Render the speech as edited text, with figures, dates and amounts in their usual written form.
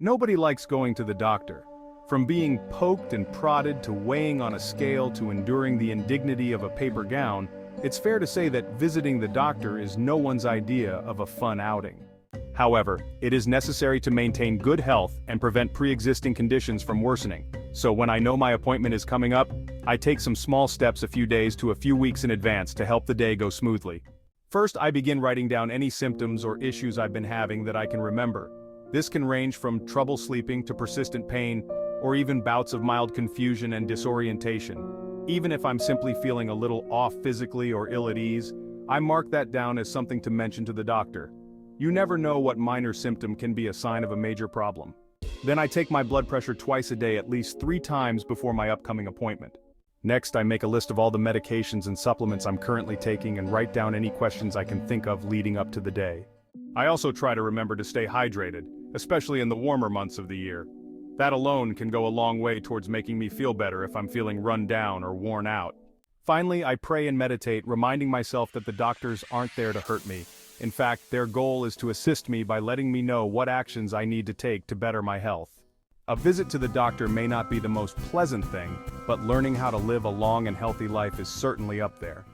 Nobody likes going to the doctor. From being poked and prodded to weighing on a scale to enduring the indignity of a paper gown, it's fair to say that visiting the doctor is no one's idea of a fun outing. However, it is necessary to maintain good health and prevent pre-existing conditions from worsening. So when I know my appointment is coming up, I take some small steps a few days to a few weeks in advance to help the day go smoothly. First, I begin writing down any symptoms or issues I've been having that I can remember. This can range from trouble sleeping to persistent pain, or even bouts of mild confusion and disorientation. Even if I'm simply feeling a little off physically or ill at ease, I mark that down as something to mention to the doctor. You never know what minor symptom can be a sign of a major problem. Then I take my blood pressure twice a day at least 3 times before my upcoming appointment. Next, I make a list of all the medications and supplements I'm currently taking and write down any questions I can think of leading up to the day. I also try to remember to stay hydrated, especially in the warmer months of the year. That alone can go a long way towards making me feel better if I'm feeling run down or worn out. Finally, I pray and meditate, reminding myself that the doctors aren't there to hurt me. In fact, their goal is to assist me by letting me know what actions I need to take to better my health. A visit to the doctor may not be the most pleasant thing, but learning how to live a long and healthy life is certainly up there.